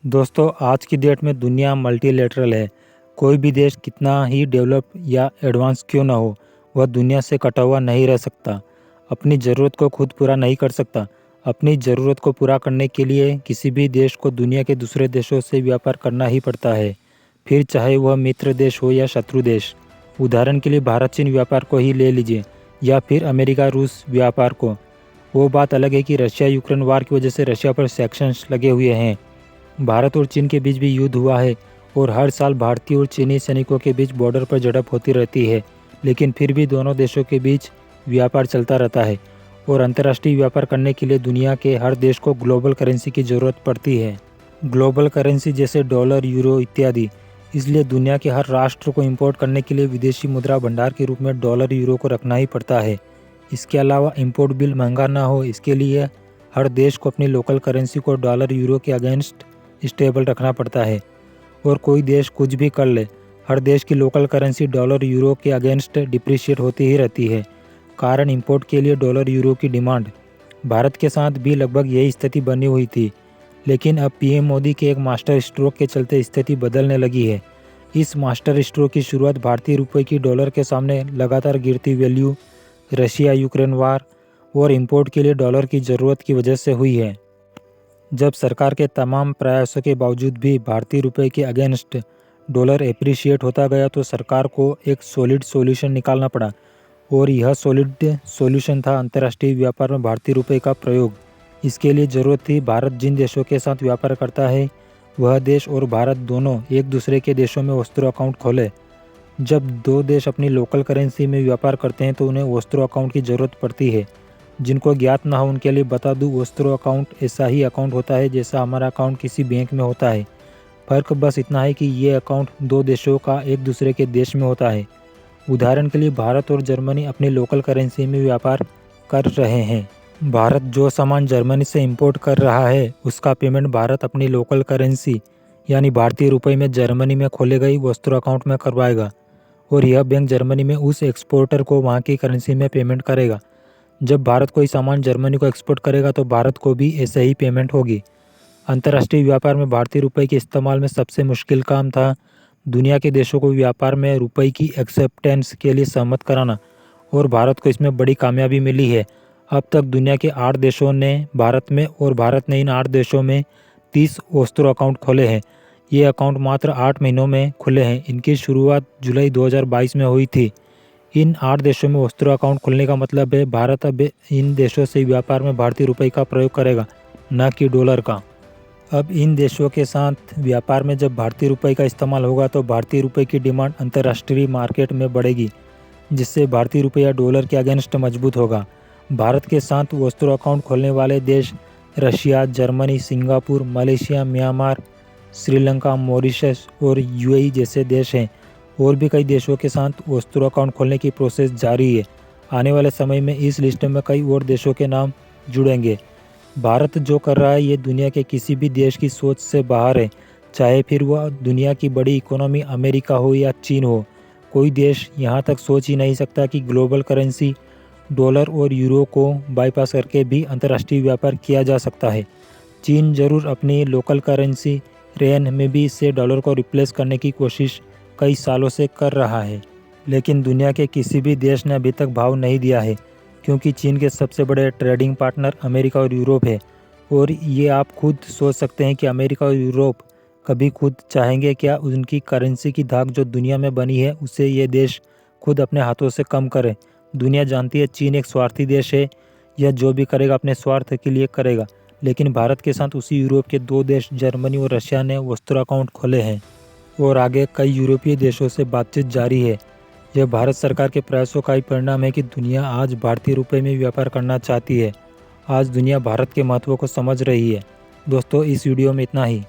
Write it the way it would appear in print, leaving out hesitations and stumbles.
दोस्तों, आज की डेट में दुनिया मल्टीलेटरल है। कोई भी देश कितना ही डेवलप या एडवांस क्यों ना हो, वह दुनिया से कटा हुआ नहीं रह सकता। अपनी ज़रूरत को खुद पूरा नहीं कर सकता। अपनी ज़रूरत को पूरा करने के लिए किसी भी देश को दुनिया के दूसरे देशों से व्यापार करना ही पड़ता है, फिर चाहे वह मित्र देश हो या शत्रु देश। उदाहरण के लिए भारत चीन व्यापार को ही ले लीजिए, या फिर अमेरिका रूस व्यापार को। वो बात अलग है कि रशिया यूक्रेन वार की वजह से रशिया पर सैंक्शंस लगे हुए हैं। भारत और चीन के बीच भी युद्ध हुआ है और हर साल भारतीय और चीनी सैनिकों के बीच बॉर्डर पर झड़प होती रहती है, लेकिन फिर भी दोनों देशों के बीच व्यापार चलता रहता है। और अंतर्राष्ट्रीय व्यापार करने के लिए दुनिया के हर देश को ग्लोबल करेंसी की ज़रूरत पड़ती है। ग्लोबल करेंसी जैसे डॉलर, यूरो इत्यादि। इसलिए दुनिया के हर राष्ट्र को इंपोर्ट करने के लिए विदेशी मुद्रा भंडार के रूप में डॉलर, यूरो को रखना ही पड़ता है। इसके अलावा इंपोर्ट बिल महंगा ना हो, इसके लिए हर देश को अपनी लोकल करेंसी को डॉलर, यूरो के अगेंस्ट स्टेबल रखना पड़ता है। और कोई देश कुछ भी कर ले, हर देश की लोकल करेंसी डॉलर, यूरो के अगेंस्ट डिप्रिशिएट होती ही रहती है। कारण इंपोर्ट के लिए डॉलर, यूरो की डिमांड। भारत के साथ भी लगभग यही स्थिति बनी हुई थी, लेकिन अब पीएम मोदी के एक मास्टर स्ट्रोक के चलते स्थिति बदलने लगी है। इस मास्टर स्ट्रोक की शुरुआत भारतीय रुपये की डॉलर के सामने लगातार गिरती वैल्यू, रशिया यूक्रेन वार और इंपोर्ट के लिए डॉलर की ज़रूरत की वजह से हुई है। जब सरकार के तमाम प्रयासों के बावजूद भी भारतीय रुपये के अगेंस्ट डॉलर एप्रिशिएट होता गया, तो सरकार को एक सॉलिड सॉल्यूशन निकालना पड़ा। और यह सॉलिड सॉल्यूशन था अंतर्राष्ट्रीय व्यापार में भारतीय रुपये का प्रयोग। इसके लिए ज़रूरत थी, भारत जिन देशों के साथ व्यापार करता है वह देश और भारत दोनों एक दूसरे के देशों में वस्त्रों अकाउंट खोले। जब दो देश अपनी लोकल करेंसी में व्यापार करते हैं तो उन्हें वस्त्रों अकाउंट की ज़रूरत पड़ती है। जिनको ज्ञात ना हो उनके लिए बता दूं, वस्त्रों अकाउंट ऐसा ही अकाउंट होता है जैसा हमारा अकाउंट किसी बैंक में होता है। फ़र्क बस इतना है कि ये अकाउंट दो देशों का एक दूसरे के देश में होता है। उदाहरण के लिए भारत और जर्मनी अपनी लोकल करेंसी में व्यापार कर रहे हैं। भारत जो सामान जर्मनी से इंपोर्ट कर रहा है उसका पेमेंट भारत अपनी लोकल करेंसी यानी भारतीय रुपये में जर्मनी में खोले गई वस्त्रों अकाउंट में करवाएगा, और यह बैंक जर्मनी में उस एक्सपोर्टर को वहाँ की करेंसी में पेमेंट करेगा। जब भारत कोई सामान जर्मनी को एक्सपोर्ट करेगा तो भारत को भी ऐसे ही पेमेंट होगी। अंतर्राष्ट्रीय व्यापार में भारतीय रुपये के इस्तेमाल में सबसे मुश्किल काम था दुनिया के देशों को व्यापार में रुपये की एक्सेप्टेंस के लिए सहमत कराना, और भारत को इसमें बड़ी कामयाबी मिली है। अब तक दुनिया के 8 देशों ने भारत में, और भारत ने इन 8 देशों में 30 वस्त्रों अकाउंट खोले हैं। ये अकाउंट मात्र 8 महीनों में खुले हैं। इनकी शुरुआत जुलाई 2022 में हुई थी। इन 8 देशों में वस्त्रों अकाउंट खुलने का मतलब है भारत अब इन देशों से व्यापार में भारतीय रुपये का प्रयोग करेगा, न कि डॉलर का। अब इन देशों के साथ व्यापार में जब भारतीय रुपये का इस्तेमाल होगा तो भारतीय रुपये की डिमांड अंतर्राष्ट्रीय मार्केट में बढ़ेगी, जिससे भारतीय रुपये या डॉलर के अगेंस्ट मजबूत होगा। भारत के साथ वस्त्रों अकाउंट खोलने वाले देश Russia, Germany, Singapore, Malaysia, Myanmar, Sri Lanka, Mauritius और यूएई जैसे देश हैं। और भी कई देशों के साथ वस्त्रों अकाउंट खोलने की प्रोसेस जारी है। आने वाले समय में इस लिस्ट में कई और देशों के नाम जुड़ेंगे। भारत जो कर रहा है ये दुनिया के किसी भी देश की सोच से बाहर है, चाहे फिर वह दुनिया की बड़ी इकोनॉमी अमेरिका हो या चीन हो। कोई देश यहाँ तक सोच ही नहीं सकता कि ग्लोबल करेंसी डॉलर और यूरो को बाईपास करके भी अंतर्राष्ट्रीय व्यापार किया जा सकता है। चीन ज़रूर अपनी लोकल करेंसी रेन में भी इससे डॉलर को रिप्लेस करने की कोशिश कई सालों से कर रहा है, लेकिन दुनिया के किसी भी देश ने अभी तक भाव नहीं दिया है, क्योंकि चीन के सबसे बड़े ट्रेडिंग पार्टनर अमेरिका और यूरोप है। और ये आप खुद सोच सकते हैं कि अमेरिका और यूरोप कभी खुद चाहेंगे क्या उनकी करेंसी की धाक जो दुनिया में बनी है उसे ये देश खुद अपने हाथों से कम करें। दुनिया जानती है चीन एक स्वार्थी देश है, यह जो भी करेगा अपने स्वार्थ के लिए करेगा। लेकिन भारत के साथ उसी यूरोप के 2 देश जर्मनी और रशिया ने वस्त्रों अकाउंट खोले हैं, और आगे कई यूरोपीय देशों से बातचीत जारी है। यह भारत सरकार के प्रयासों का ही परिणाम है कि दुनिया आज भारतीय रुपये में व्यापार करना चाहती है। आज दुनिया भारत के महत्व को समझ रही है। दोस्तों, इस वीडियो में इतना ही।